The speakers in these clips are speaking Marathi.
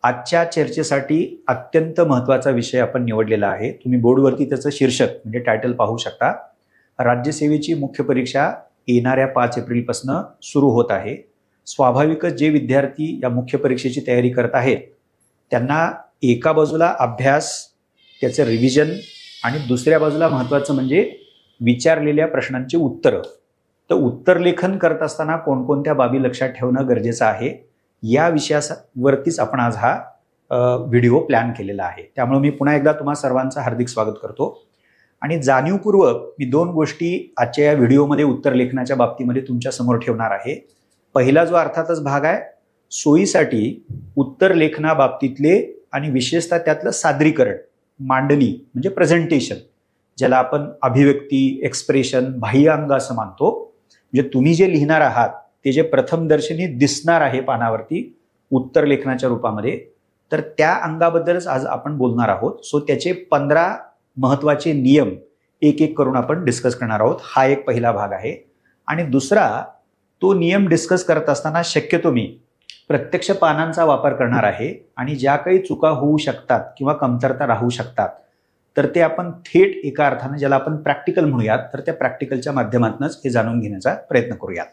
आजच्या चर्चेसाठी अत्यंत महत्त्वाचा विषय आपण निवडलेला आहे. तुम्ही बोर्डवरती त्याचं शीर्षक म्हणजे टायटल पाहू शकता. राज्यसेवेची मुख्य परीक्षा येणाऱ्या 5 एप्रिलपासून सुरू होत आहे. स्वाभाविकच जे विद्यार्थी या मुख्य परीक्षेची तयारी करत आहेत त्यांना एका बाजूला अभ्यास, त्याचं रिव्हिजन आणि दुसऱ्या बाजूला महत्त्वाचं म्हणजे विचारलेल्या प्रश्नांची उत्तरं. तर उत्तरलेखन करत असताना कोणकोणत्या बाबी लक्षात ठेवणं गरजेचं आहे या विषयावरतीच आपण आज हा व्हिडिओ प्लॅन केलेला आहे. त्यामुळे मी पुन्हा एकदा तुम्हा सर्वांचं हार्दिक स्वागत करतो आणि जाणीवपूर्वक मी 2 गोष्टी आजच्या या व्हिडिओमध्ये उत्तरलेखनाच्या बाबतीमध्ये तुमच्या समोर ठेवणार आहे. पहिला जो अर्थातच भाग आहे सोयीसाठी उत्तरलेखनाबाबतीतले आणि विशेषतः त्यातलं सादरीकरण, मांडणी म्हणजे प्रेझेंटेशन, ज्याला आपण अभिव्यक्ती, एक्सप्रेशन, बाह्य अंग असं मानतो. म्हणजे तुम्ही जे लिहिणार आहात ते जे प्रथमदर्शनी दिसणार आहे पानावरती उत्तरलेखनाच्या रूपामध्ये, तर त्या अंगाबद्दलच आज आपण बोलणार आहोत. सो त्याचे 15 महत्त्वाचे नियम एक एक करून आपण डिस्कस करणार आहोत. हा एक पहिला भाग आहे. आणि दुसरा, तो नियम डिस्कस करत असताना शक्यतो मी प्रत्यक्ष पानांचा वापर करणार आहे आणि ज्या काही चुका होऊ शकतात किंवा कमतरता राहू शकतात तर ते आपण थेट एका अर्थानं ज्याला आपण प्रॅक्टिकल म्हणूयात, तर त्या प्रॅक्टिकलच्या माध्यमातूनच हे जाणून घेण्याचा प्रयत्न करूयात.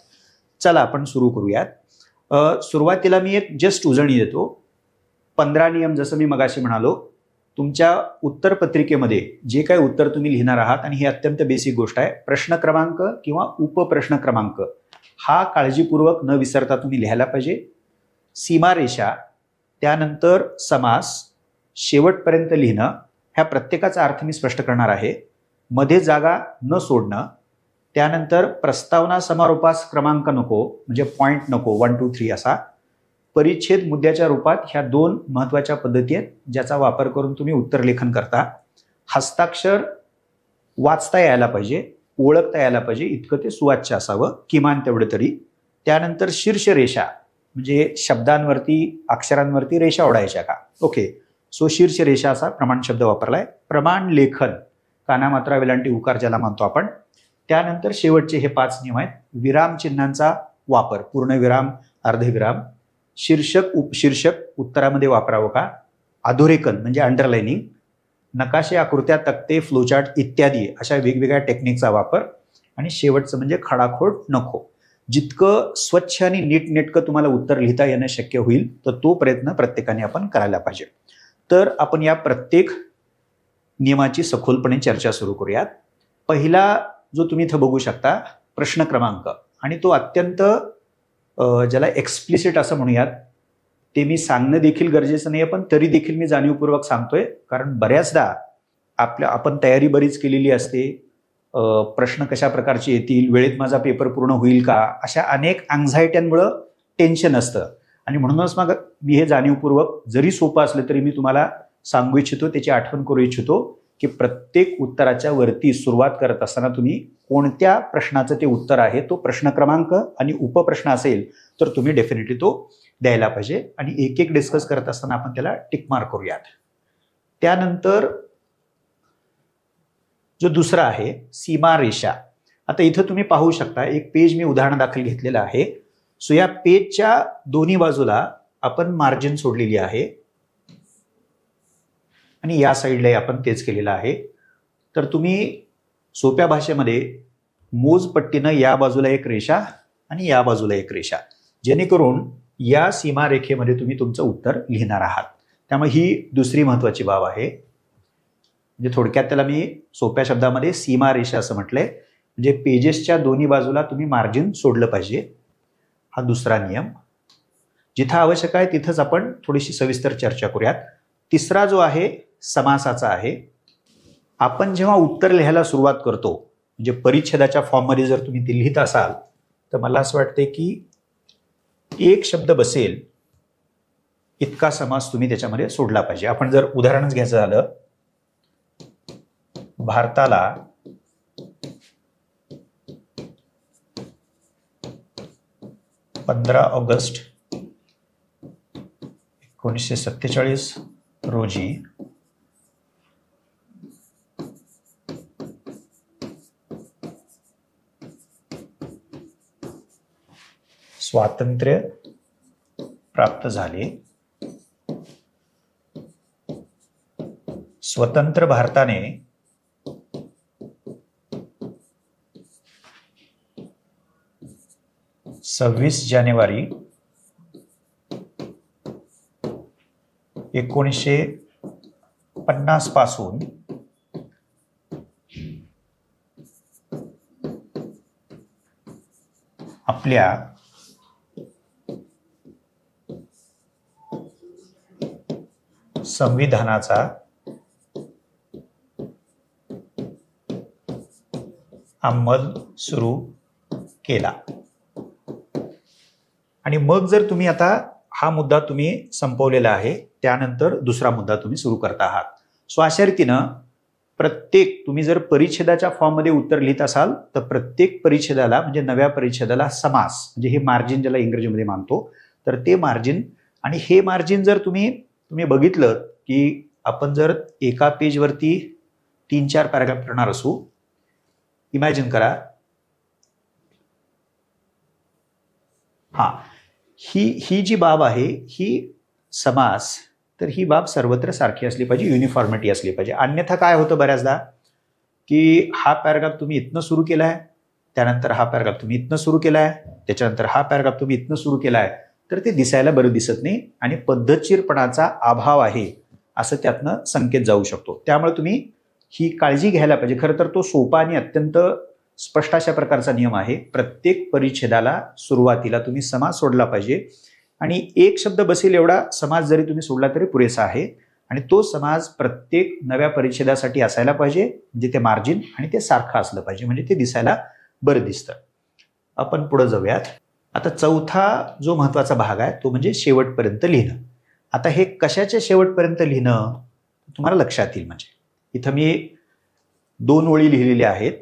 चला आपण सुरू करूयात. सुरुवातीला मी एक जस्ट उजळणी देतो. 15 नियम जसं मी मगाशी म्हणालो, तुमच्या उत्तरपत्रिकेमध्ये जे काही उत्तर तुम्ही लिहिणार आहात, आणि ही अत्यंत बेसिक गोष्ट आहे, प्रश्न क्रमांक किंवा उपप्रश्न क्रमांक हा काळजीपूर्वक न विसरता तुम्ही लिहायला पाहिजे. सीमारेषा, त्यानंतर समास, शेवटपर्यंत लिहिणं, ह्या प्रत्येकाचा अर्थ मी स्पष्ट करणार आहे. मध्ये जागा न सोडणं, त्यानंतर प्रस्तावना समारोपास क्रमांक नको म्हणजे पॉईंट नको 1 2 3 असा. परिच्छेद मुद्द्याच्या रूपात ह्या 2 महत्त्वाच्या पद्धती आहेत ज्याचा वापर करून तुम्ही उत्तरलेखन करता. हस्ताक्षर वाचता यायला पाहिजे, ओळखता यायला पाहिजे, इतकं ते सुवाच्य असावं किमान तेवढं तरी. त्यानंतर शीर्षरेषा म्हणजे शब्दांवरती, अक्षरांवरती रेषा ओढायच्या का. ओके, सो शीर्षरेषा असा प्रमाण शब्द वापरलाय. प्रमाण लेखन, कानामात्रा वेलांटी उकार ज्याला म्हणतो आपण. त्यानंतर शेवटचे हे 5 नियम आहेत. विराम चिन्हांचा वापर, पूर्णविराम, अर्धविराम. शीर्षक, उपशीर्षक उत्तरामध्ये वापरावं का. अधोरेखन म्हणजे अंडरलाइनिंग. नकाशे, आकृत्या, तक्ते, फ्लोचार्ट इत्यादी अशा वेगवेगळ्या टेक्निकचा वापर. आणि शेवटचं म्हणजे खडाखोड नको. जितकं स्वच्छ आणि नीटनेटकं तुम्हाला उत्तर लिहिता येणं शक्य होईल तर तो प्रयत्न प्रत्येकाने आपण करायला पाहिजे. तर आपण या प्रत्येक नियमाची सखोलपणे चर्चा सुरू करूयात. पहिला जो तुम्ही इथं बघू शकता प्रश्न क्रमांक, आणि तो अत्यंत ज्याला एक्सप्लिसिट असं म्हणूयात, ते मी सांगणं देखील गरजेचं नाही आहे, पण तरी देखील मी जाणीवपूर्वक सांगतोय. कारण बऱ्याचदा आपण तयारी बरीच केलेली असते, प्रश्न कशा प्रकारचे येतील, वेळेत माझा पेपर पूर्ण होईल का, अशा अनेक अँझायट्यांमुळं टेन्शन असतं. आणि म्हणूनच मग मी हे जाणीवपूर्वक, जरी सोपं असलं तरी मी तुम्हाला सांगू इच्छितो, त्याची आठवण करू इच्छितो की प्रत्येक उत्तराच्या वरती सुरुवात करत असताना तुम्ही कोणत्या प्रश्नाचं ते उत्तर आहे, तो प्रश्न क्रमांक आणि उपप्रश्न असेल तर तुम्ही डेफिनेटली तो द्यायला पाहिजे. आणि एक एक डिस्कस करत असताना आपण त्याला टिकमार्क करूयात. त्यानंतर जो दुसरा आहे सीमारेषा. आता इथं तुम्ही पाहू शकता एक पेज मी उदाहरणादाखल घेतलेलं आहे. सो या पेजच्या दोन्ही बाजूला आपण मार्जिन सोडलेली आहे आणि या साईडला आपण तेच केलेलं आहे. तर तुम्ही सोप्या भाषेमध्ये मोजपट्टीनं या बाजूला एक रेषा आणि या बाजूला एक रेषा, जेणेकरून या सीमारेखेमध्ये तुम्ही तुमचं उत्तर लिहिणार आहात. त्यामुळे ही दुसरी महत्त्वाची बाब आहे. म्हणजे थोडक्यात त्याला मी सोप्या शब्दामध्ये सीमारेषा असं म्हटलंय. म्हणजे पेजेसच्या दोन्ही बाजूला तुम्ही मार्जिन सोडलं पाहिजे. हा दुसरा नियम. जिथं आवश्यक आहे तिथंच आपण थोडीशी सविस्तर चर्चा करूयात. तिसरा जो आहे समासाचा आहे. आपण जेव्हा उत्तर लिहायला सुरुवात करतो, म्हणजे परिच्छेदाच्या फॉर्ममध्ये जर तुम्ही ते लिहित असाल तर मला असं वाटते की एक शब्द बसेल इतका समास तुम्ही त्याच्यामध्ये सोडला पाहिजे. आपण जर उदाहरणच घ्यायचं झालं, भारताला ऑगस्ट 1947 रोजी स्वातंत्र्य प्राप्त झाले. स्वतंत्र भारताने सव्वीस जानेवारी 1950 पासून आपल्या संविधानाचा अंमल सुरू केला. आणि मग जर तुम्ही आता हा मुद्दा तुम्ही संपवलेला आहे, त्यानंतर दुसरा मुद्दा तुम्ही सुरू करता आहात. सो अशा रीतीनं प्रत्येक तुम्ही जर परिच्छेदाच्या फॉर्ममध्ये उत्तर लिहित असाल तर प्रत्येक परिच्छेदाला म्हणजे नव्या परिच्छेदाला समास म्हणजे हे मार्जिन ज्याला इंग्रजीमध्ये मानतो तर ते मार्जिन, आणि हे मार्जिन जर तुम्ही बघितलं की आपण जर एका पेजवरती 3-4 पॅराग्राफ करणार असू, इमॅजिन करा ही जी बाब आहे ही समास, तर ही बाब सर्वत्र सारखी असली पाहिजे, युनिफॉर्मिटी असली पाहिजे. अन्यथा काय होतं बऱ्याचदा की हा पॅराग्राफ तुम्ही इथनं सुरू केलाय, त्यानंतर हा पॅराग्राफ तुम्ही इथनं सुरू केलाय, त्याच्यानंतर हा पॅराग्राफ तुम्ही इथनं सुरू केलाय, तर ते दिसायला बरं दिसत नाही आणि पद्धतशीरपणाचा अभाव आहे असं त्यातनं संकेत जाऊ शकतो. त्यामुळे तुम्ही ही काळजी घ्यायला पाहिजे. खरं तर तो सोपा आणि अत्यंत स्पष्ट अशा प्रकारचा नियम आहे. प्रत्येक परिच्छेदाला सुरुवातीला तुम्ही समास सोडला पाहिजे आणि एक शब्द बसेल एवढा समास जरी तुम्ही सोडला तरी पुरेसा आहे, आणि तो समास प्रत्येक नव्या परिच्छेदासाठी असायला पाहिजे, म्हणजे ते मार्जिन आणि ते सारखं असलं पाहिजे, म्हणजे ते दिसायला बरं दिसतं. आपण पुढे जाऊयात. आता चौथा जो महत्वाचा भाग आहे तो म्हणजे शेवटपर्यंत लिहिणं. आता हे कशाच्या शेवटपर्यंत लिहिणं तुम्हाला लक्षात येईल. म्हणजे इथं मी 2 ओळी लिहिलेल्या आहेत,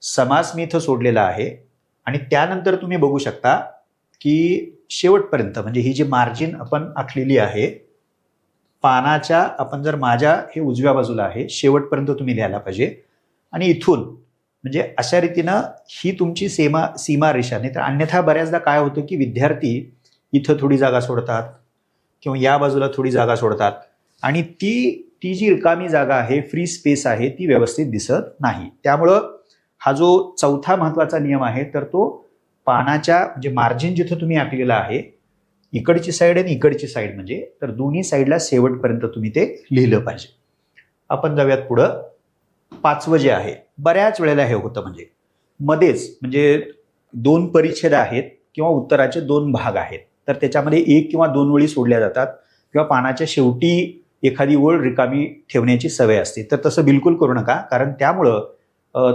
समास मी इथं सोडलेला आहे आणि त्यानंतर तुम्ही बघू शकता की शेवटपर्यंत म्हणजे ही जी मार्जिन आपण आखलेली आहे पानाच्या, आपण जर माझ्या हे उजव्या बाजूला आहे, शेवटपर्यंत तुम्ही लिहायला पाहिजे. आणि इथून म्हणजे अशा रीतीनं ही तुमची सीमा रेषा. नाही तर अन्यथा बऱ्याचदा काय होतं की विद्यार्थी इथं थोडी जागा सोडतात किंवा या बाजूला थोडी जागा सोडतात आणि ती जी रिकामी जागा आहे, फ्री स्पेस आहे, ती व्यवस्थित दिसत नाही. त्यामुळं हा जो चौथा महत्वाचा नियम आहे तर तो पानाच्या म्हणजे मार्जिन जिथं तुम्ही आखलेलं आहे, इकडची साईड आणि इकडची साईड म्हणजे, तर दोन्ही साईडला शेवटपर्यंत तुम्ही ते लिहिलं पाहिजे. आपण जाऊयात पुढं. 5वं जे आहे, बऱ्याच वेळेला हे होतं म्हणजे मध्येच म्हणजे 2 परिच्छेद आहेत किंवा उत्तराचे 2 भाग आहेत, तर त्याच्यामध्ये 1 किंवा 2 ओळी सोडल्या जातात किंवा पानाच्या शेवटी एखादी ओळ रिकामी ठेवण्याची सवय असते. तर तसं बिलकुल करू नका, कारण त्यामुळं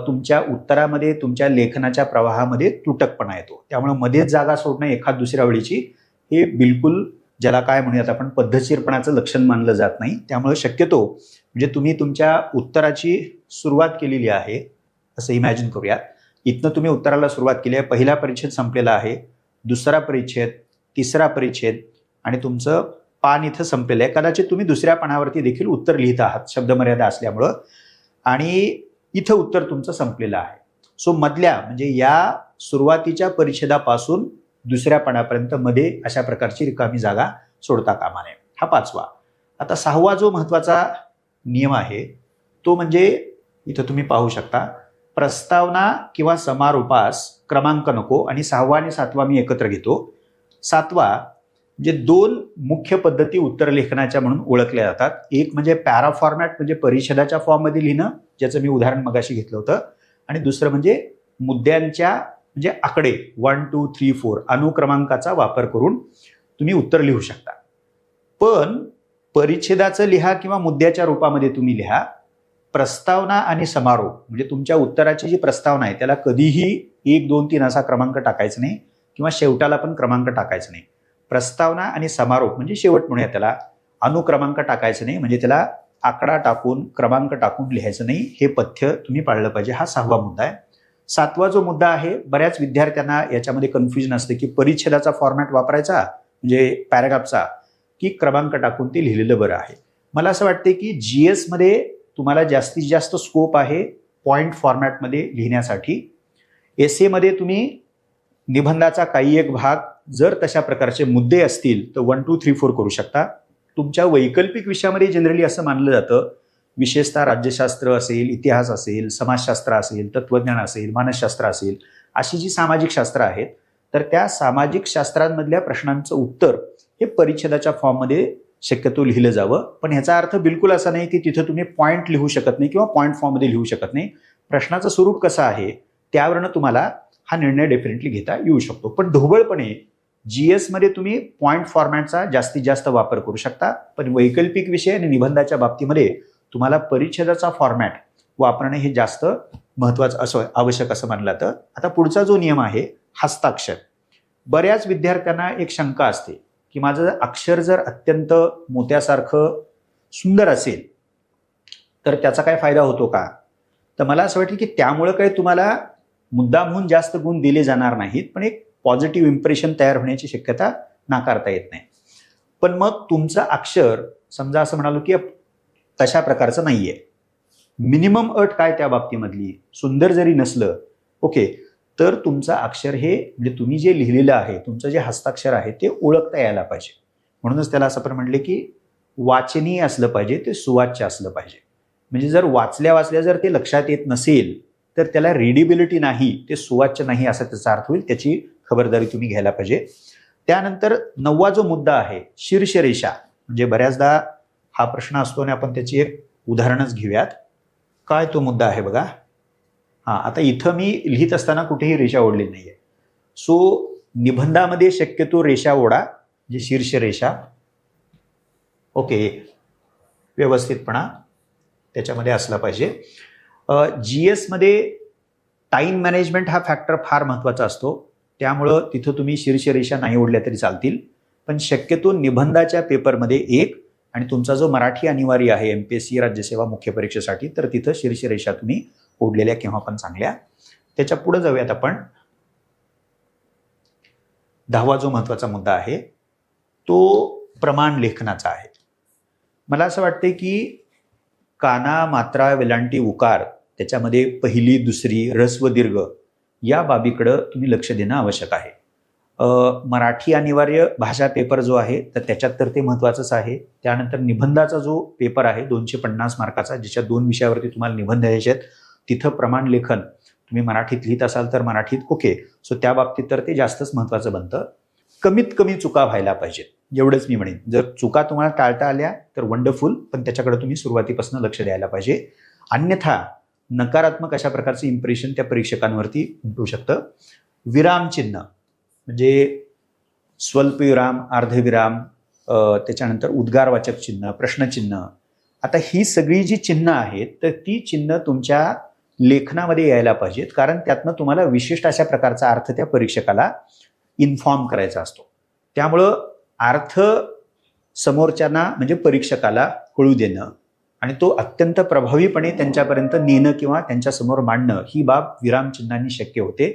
तुमच्या उत्तरामध्ये तुमच्या लेखनाच्या प्रवाहामध्ये तुटकपणा येतो. त्यामुळे मध्येच जागा सोडणं एखाद दुसऱ्या वेळीची हे बिलकुल ज्याला काय म्हणूयात आपण पद्धतशीरपणाचं लक्षण मानलं जात नाही. त्यामुळे शक्यतो म्हणजे तुम्ही तुमच्या उत्तराची सुरुवात केलेली आहे असं इमॅजिन करूयात. इथनं तुम्ही उत्तराला सुरुवात केली आहे, पहिला परिच्छेद संपलेला आहे, दुसरा परिच्छेद, तिसरा परिच्छेद आणि तुमचं पान इथं संपलेलं आहे. कदाचित तुम्ही दुसऱ्या पानावरती देखील उत्तर लिहित आहात शब्दमर्यादा असल्यामुळं, आणि इथं उत्तर तुमचं संपलेलं आहे. सो मधल्या म्हणजे या सुरुवातीच्या परिच्छेदापासून दुसऱ्या पानापर्यंत मध्ये अशा प्रकारची रिकामी जागा सोडता कामा नये. हा 5वा. आता 6वा जो महत्वाचा नियम आहे तो म्हणजे इथं तुम्ही पाहू शकता, प्रस्तावना किंवा समारोपास क्रमांक नको, आणि 6वा आणि 7वा मी एकत्र घेतो. 7वा म्हणजे 2 मुख्य पद्धती उत्तर लेखनाच्या म्हणून ओळखल्या जातात. एक म्हणजे पॅरा फॉर्मॅट म्हणजे परिच्छेदाच्या फॉर्ममध्ये लिहिणं, ज्याचं मी उदाहरण मगाशी घेतलं होतं, आणि दुसरं म्हणजे मुद्द्यांच्या म्हणजे आकडे 1, 2, 3, 4 अनुक्रमांकाचा वापर करून तुम्ही उत्तर लिहू शकता. पण परिच्छेदाचं लिहा किंवा मुद्द्याच्या रूपामध्ये तुम्ही लिहा. प्रस्तावना आणि समारोप म्हणजे तुमच्या उत्तराची जी प्रस्तावना आहे त्याला कधीही 1, 2, 3 असा क्रमांक टाकायचा नाही किंवा शेवटाला पण क्रमांक टाकायचा नाही. प्रस्तावना आणि समारोप म्हणजे शेवट म्हणूया त्याला, अनुक्रमांक टाकायचं नाही, म्हणजे त्याला आकडा टाकून क्रमांक टाकून लिहायचं नाही. हे पथ्य तुम्ही पाळलं पाहिजे. हा 6वा मुद्दा आहे. 7वा जो मुद्दा आहे, बऱ्याच विद्यार्थ्यांना याच्यामध्ये कन्फ्युजन असते की परिच्छेदाचा फॉर्मॅट वापरायचा म्हणजे पॅराग्राफचा की क्रमांक टाकून ते लिहिलेलं बरं आहे. मला असं वाटते की GS मध्ये तुम्हाला जास्तीत जास्त स्कोप आहे पॉइंट फॉर्मॅटमध्ये लिहिण्यासाठी. एसे मध्ये तुम्ही निबंधाचा काही एक भाग जर तशा प्रकारचे मुद्दे असतील तर 1, 2, 3, 4 करू शकता. तुमच्या वैकल्पिक विषयामध्ये जनरली असं मानलं जातं विशेषतः राज्यशास्त्र असेल, इतिहास असेल, समाजशास्त्र असेल, तत्वज्ञान असेल, मानसशास्त्र असेल, अशी जी सामाजिक शास्त्र आहेत, तर त्या सामाजिक शास्त्रांमधल्या प्रश्नांचं उत्तर हे परिच्छेदाच्या फॉर्ममध्ये शक्यतो लिहिलं जावं. पण ह्याचा अर्थ बिलकुल असा नाही की तिथं तुम्ही पॉईंट लिहू शकत नाही किंवा पॉईंट फॉर्ममध्ये लिहू शकत नाही. प्रश्नाचं स्वरूप कसं आहे त्यावरनं तुम्हाला हा निर्णय डेफिनेटली घेता येऊ शकतो. पण ढोबळपणे GS मध्ये तुम्ही पॉईंट फॉर्मॅटचा जास्तीत जास्त वापर करू शकता. पण वैकल्पिक विषय आणि निबंधाच्या बाबतीमध्ये तुम्हाला परिच्छेदाचा फॉर्मॅट वापरणे हे जास्त महत्त्वाचं असं आवश्यक असं मानलं जातं. आता पुढचा जो नियम आहे हस्ताक्षर. बऱ्याच विद्यार्थ्यांना एक शंका असते की माझं अक्षर जर अत्यंत मोत्यासारखं सुंदर असेल तर त्याचा काय फायदा होतो का? तर मला असं वाटतं की त्यामुळं काही तुम्हाला मुद्दामहून जास्त गुण दिले जाणार नाहीत, पण एक पॉझिटिव्ह इम्प्रेशन तयार होण्याची शक्यता नाकारता येत नाही. पण मग तुमचं अक्षर समजा असं म्हणालो की तशा प्रकारचं नाहीये, मिनिमम अट काय त्या बाबतीमधली, सुंदर जरी नसलं ओके, तर तुमचं अक्षर हे म्हणजे तुम्ही जे लिहिलेलं आहे, तुमचं जे हस्ताक्षर आहे ते ओळखता यायला पाहिजे. म्हणूनच त्याला असं पण म्हटले की वाचनीय असलं पाहिजे, ते सुवाच्य असलं पाहिजे. म्हणजे जर वाचल्या जर ते लक्षात येत नसेल तर त्याला रीडेबिलिटी नाही, ते सुवाच्य नाही असा त्याचा अर्थ होईल. त्याची खबरदारी तुम्ही घ्यायला पाहिजे. त्यानंतर 9वा जो मुद्दा आहे शीर्षरेषा. म्हणजे बऱ्याचदा हा प्रश्न असतो आणि आपण त्याची एक उदाहरणच घेऊयात. काय तो मुद्दा आहे बघा. आता इथं मी लिहित असताना कुठेही रेषा ओढलेली नाहीये. सो निबंधामध्ये शक्यतो रेषा ओढा, म्हणजे शीर्षरेषा. ओके, व्यवस्थितपणा त्याच्यामध्ये असला पाहिजे. GS मध्ये टाइम मॅनेजमेंट हा फॅक्टर फार महत्त्वाचा असतो, त्यामुळं तिथं तुम्ही शीर्षरेषा नाही ओढल्या तरी चालतील. पण शक्यतो निबंधाच्या पेपरमध्ये एक आणि तुमचा जो मराठी अनिवार्य आहे MPSC राज्यसेवा मुख्य परीक्षेसाठी, तर तिथं शीर्षरेषा तुम्ही ओढलेल्या केव्हा पण चांगल्या. त्याच्या पुढे जाऊयात आपण. 10वा जो महत्त्वाचा मुद्दा आहे तो प्रमाण लेखनाचा आहे. मला असं वाटते की काना, मात्रा, वेलांटी, उकार त्याच्यामध्ये पहिली, दुसरी, ऱ्हस्व, दीर्घ या बाबीकडं तुम्ही लक्ष देणं आवश्यक आहे. मराठी अनिवार्य भाषा पेपर जो आहे तर त्याच्यात तर ते महत्त्वाचंच आहे. त्यानंतर निबंधाचा जो पेपर आहे 250 मार्काचा, ज्याच्या 2 विषयावरती तुम्हाला निबंध द्यायचे आहेत, तिथं प्रमाण लेखन तुम्ही मराठीत लिहित असाल तर मराठीत ओके. सो त्या बाबतीत तर ते जास्तच महत्त्वाचं बनतं. कमीत कमी चुका व्हायला पाहिजेत, एवढंच मी म्हणेन. जर चुका तुम्हाला टाळता आल्या तर वंडरफुल, पण त्याच्याकडे तुम्ही सुरुवातीपासून लक्ष द्यायला पाहिजे. अन्यथा नकारात्मक अशा प्रकारचं इम्प्रेशन त्या परीक्षकांवरती उमटू शकतं. विरामचिन्ह म्हणजे स्वल्पविराम, अर्धविराम, त्याच्यानंतर उद्गारवाचक चिन्ह, प्रश्नचिन्ह. आता ही सगळी जी चिन्ह आहेत तर ती चिन्ह तुमच्या लेखनामध्ये यायला पाहिजेत, कारण त्यातनं तुम्हाला विशिष्ट अशा प्रकारचा अर्थ त्या परीक्षकाला इन्फॉर्म करायचा असतो. त्यामुळं अर्थ समोरच्यांना म्हणजे परीक्षकाला कळू देणं आणि तो अत्यंत प्रभावीपणे त्यांच्यापर्यंत नेणं किंवा त्यांच्यासमोर मांडणं ही बाब विरामचिन्हांनी शक्य होते.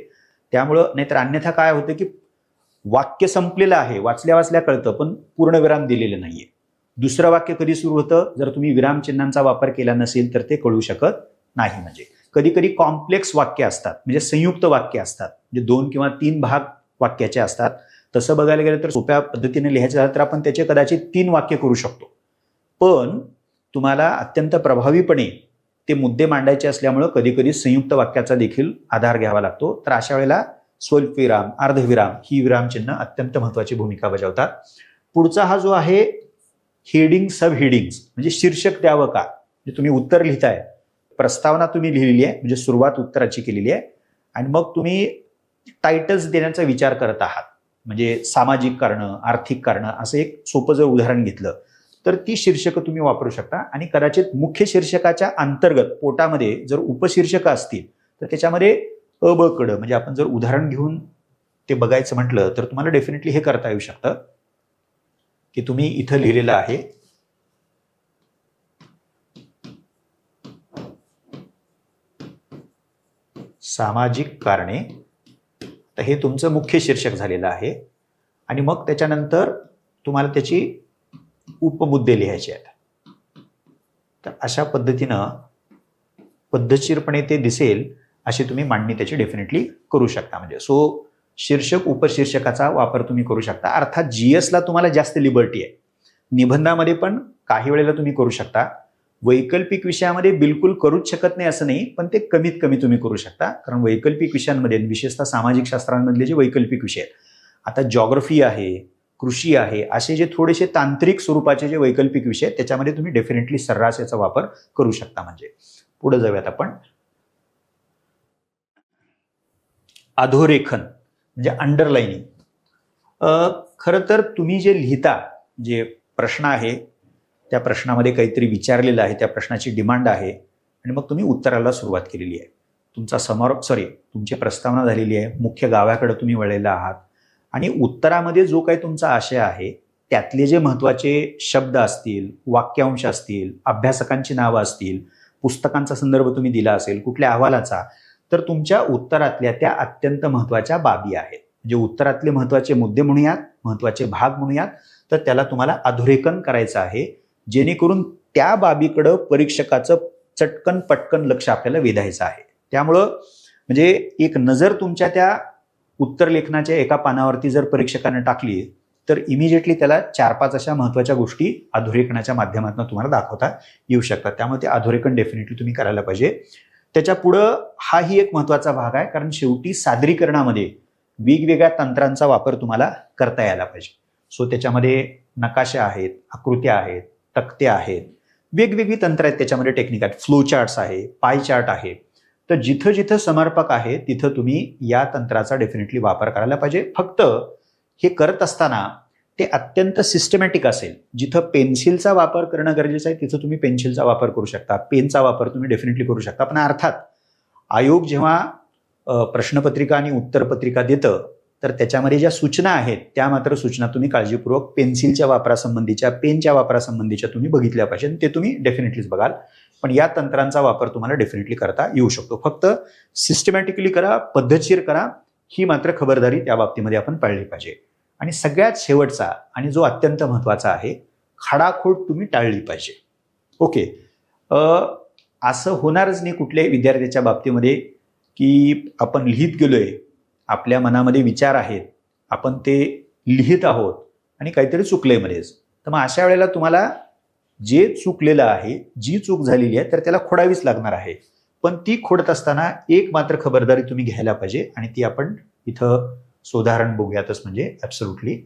त्यामुळं नाहीतर अन्यथा काय होतं की वाक्य संपलेलं आहे, वाचल्या कळतं, पण पूर्ण विराम दिलेलं नाहीये. दुसरं वाक्य कधी सुरू होतं जर तुम्ही विरामचिन्हांचा वापर केला नसेल तर ते कळू शकत नाही. म्हणजे कधी कधी कॉम्प्लेक्स वाक्य असतात, म्हणजे संयुक्त वाक्य असतात, म्हणजे 2 किंवा 3 भाग वाक्याचे असतात. तसं बघायला गेलं तर सोप्या पद्धतीने लिहायचं झालं तर आपण त्याचे कदाचित 3 वाक्य करू शकतो. पण तुम्हाला अत्यंत प्रभावीपणे ते मुद्दे मांडायचे असल्यामुळं कधी कधी संयुक्त वाक्याचा देखील आधार घ्यावा लागतो. तर अशा वेळेला स्वल्पविराम, अर्धविराम ही विरामचिन्ह अत्यंत महत्त्वाची भूमिका बजावतात. पुढचा हा जो आहे हेडिंग, सब हेडिंग्स, म्हणजे शीर्षक द्यावं का. म्हणजे तुम्ही उत्तर लिहिताय, प्रस्तावना तुम्ही लिहिलेली आहे, म्हणजे सुरुवात उत्तराची केलेली आहे, आणि मग तुम्ही टायटल्स देण्याचा विचार करत आहात, म्हणजे सामाजिक कारणं, आर्थिक कारणं, असं एक सोपं जर उदाहरण घेतलं तर ती शीर्षकं तुम्ही वापरू शकता. आणि कदाचित मुख्य शीर्षकाच्या अंतर्गत पोटामध्ये जर उपशीर्षकं असतील तर त्याच्यामध्ये अ, ब, कडं, म्हणजे आपण जर उदाहरण घेऊन ते बघायचं म्हटलं तर तुम्हाला डेफिनेटली हे करता येऊ शकतं की तुम्ही इथं लिहिलेलं आहे सामाजिक कारणे. तर हे तुमचं मुख्य शीर्षक झालेलं आहे आणि मग त्याच्यानंतर तुम्हाला त्याची उपमुद्दे लिहायचे आहेत. तर अशा पद्धतीनं पद्धतशीरपणे ते दिसेल अशी तुम्ही मांडणी त्याची डेफिनेटली करू शकता. म्हणजे सो शीर्षक उपशीर्षकाचा वापर तुम्ही करू शकता. अर्थात GS ला तुम्हाला जास्त लिबर्टी आहे. निबंधामध्ये पण काही वेळेला तुम्ही करू शकता, वैकल्पिक विषयामध्ये बिलकुल करूच शकत नाही असं नाही, पण ते कमीत कमी तुम्ही करू शकता. कारण वैकल्पिक विषयांमध्ये विशेषतः सामाजिक शास्त्रांमधले जे वैकल्पिक विषय आहेत, आता जॉग्रफी आहे, कृषी आहे, असे जे थोडेसे तांत्रिक स्वरूपाचे जे वैकल्पिक विषय आहेत त्याच्यामध्ये तुम्ही डेफिनेटली सर्रास याचा वापर करू शकता. म्हणजे पुढे जाऊयात आपण. अधोरेखन म्हणजे अंडरलाइनिंग. खरं तर तुम्ही जे लिहिता, जे प्रश्न आहे त्या प्रश्नामध्ये काहीतरी विचारलेलं आहे, त्या प्रश्नाची डिमांड आहे आणि मग तुम्ही उत्तराला सुरुवात केलेली आहे. तुमची प्रस्तावना झालेली आहे, मुख्य गावाकडे तुम्ही वळलेला आहात आणि उत्तरामध्ये जो काही तुमचा आशय आहे त्यातले जे महत्त्वाचे शब्द असतील, वाक्यांश असतील, अभ्यासकांची नावं असतील, पुस्तकांचा संदर्भ तुम्ही दिला असेल, कुठल्या अहवालाचा, तर तुमच्या उत्तरातल्या त्या अत्यंत महत्त्वाच्या बाबी आहेत. म्हणजे उत्तरातले महत्त्वाचे मुद्दे म्हणूयात, महत्त्वाचे भाग म्हणूयात, तर त्याला तुम्हाला अधोरेखन करायचं आहे, जेणेकरून त्या बाबीकडं परीक्षकाचं चटकन पटकन लक्ष आपल्याला वेधायचं आहे. त्यामुळं म्हणजे एक नजर तुमच्या त्या उत्तर लेखनाच्या एका पानावरती जर परीक्षकाने टाकली तर इमिजिएटली त्याला 4-5 अशा महत्त्वाच्या गोष्टी अधोरेखनाच्या माध्यमातून तुम्हाला दाखवता येऊ शकतात. त्यामुळे ते अधोरेखन डेफिनेटली तुम्ही करायला पाहिजे. त्याच्या पुढं हाही एक महत्त्वाचा भाग आहे, कारण शेवटी सादरीकरणामध्ये वेगवेगळ्या तंत्रांचा वापर तुम्हाला करता यायला पाहिजे. सो त्याच्यामध्ये नकाशा आहेत, आकृत्या आहेत, तक्ते आहेत, वेगवेगळी तंत्र आहेत, त्याच्यामध्ये टेक्निक आहेत, फ्लो चार्ट्स आहे, पाय चार्ट आहे. तर जिथं जिथं समर्पक आहे तिथं तुम्ही या तंत्राचा डेफिनेटली वापर करायला पाहिजे. फक्त हे करत असताना ते अत्यंत सिस्टमॅटिक असेल. जिथं पेन्सिलचा वापर करणं गरजेचं आहे तिथं तुम्ही पेन्सिलचा वापर करू शकता, पेनचा वापर तुम्ही डेफिनेटली करू शकता. पण अर्थात आयोग जेव्हा प्रश्नपत्रिका आणि उत्तरपत्रिका देतं तर त्याच्यामध्ये ज्या सूचना आहेत त्या मात्र सूचना तुम्ही काळजीपूर्वक पेन्सिलच्या वापरासंबंधीच्या, पेनच्या वापरासंबंधीच्या तुम्ही बघितल्या पाहिजे. ते तुम्ही डेफिनेटलीच बघाल. पण या तंत्रांचा वापर तुम्हाला डेफिनेटली करता येऊ शकतो. फक्त सिस्टमॅटिकली करा, पद्धतशीर करा, ही मात्र खबरदारी त्या बाबतीमध्ये आपण पाळली पाहिजे. आणि सगळ्यात शेवटचा आणि जो अत्यंत महत्त्वाचा आहे, खाडाखोड तुम्ही टाळली पाहिजे. ओके, असं होणारच नाही कुठल्याही विद्यार्थ्याच्या बाबतीमध्ये की आपण लिहित गेलोय, आपल्या मनामध्ये विचार आहेत, आपण ते लिहित आहोत आणि काहीतरी चुकलंय मध्येच. तर मग अशा वेळेला तुम्हाला जे चुकलेलं आहे, जी चूक झालेली आहे, तर त्याला खोडावीच लागणार आहे. पण ती खोडत असताना एक मात्र खबरदारी तुम्ही घ्यायला पाहिजे आणि ती आपण इथं उदाहरण बघूयातच. म्हणजे ॲब्सोल्युटली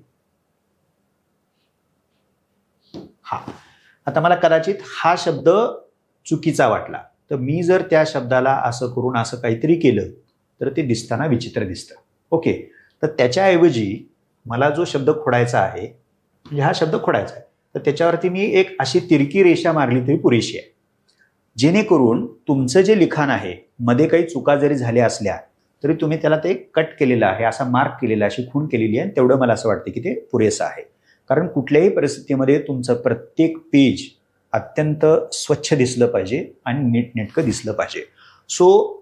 आता मला कदाचित हा शब्द चुकीचा वाटला, तर मी जर त्या शब्दाला असं करून असं काहीतरी केलं तर ते दिसताना विचित्र दिसतं. ओके, तर त्याच्याऐवजी मला जो शब्द खोडायचा आहे, म्हणजे हा शब्द खोडायचा आहे, तर त्याच्यावरती मी एक अशी तिरकी रेषा मारली तरी पुरेशी आहे, जेणेकरून तुमचं जे लिखाण आहे मध्ये काही चुका जरी झाल्या असल्या तरी तुम्ही त्याला ते कट केलेलं आहे, असा मार्क केलेला, अशी खूण केलेली आहे. तेवढं मला असं वाटतं की ते पुरेसं आहे. कारण कुठल्याही परिस्थितीमध्ये तुमचं प्रत्येक पेज अत्यंत स्वच्छ दिसलं पाहिजे आणि नीटनेटकं दिसलं पाहिजे. सो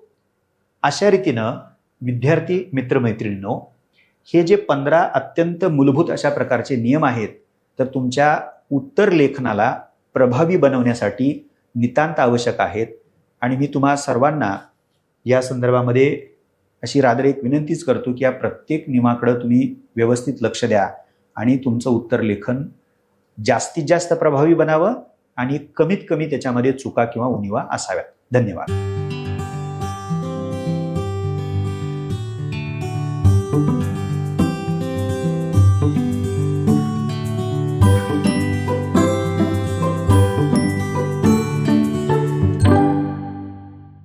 अशा रीतीनं विद्यार्थी मित्रमैत्रिणींनो, हे जे 15 अत्यंत मूलभूत अशा प्रकारचे नियम आहेत, तर तुमच्या उत्तर लेखनाला प्रभावी बनवण्यासाठी नितांत आवश्यक आहेत. आणि मी तुम्हा सर्वांना या संदर्भामध्ये अशी रादर एक विनंतीच करतो की या प्रत्येक नियमाकडे तुम्ही व्यवस्थित लक्ष द्या आणि तुमचं उत्तर लेखन जास्तीत जास्त प्रभावी बनावं आणि कमीत कमी त्याच्यामध्ये चुका किंवा उणिवा असाव्यात. धन्यवाद.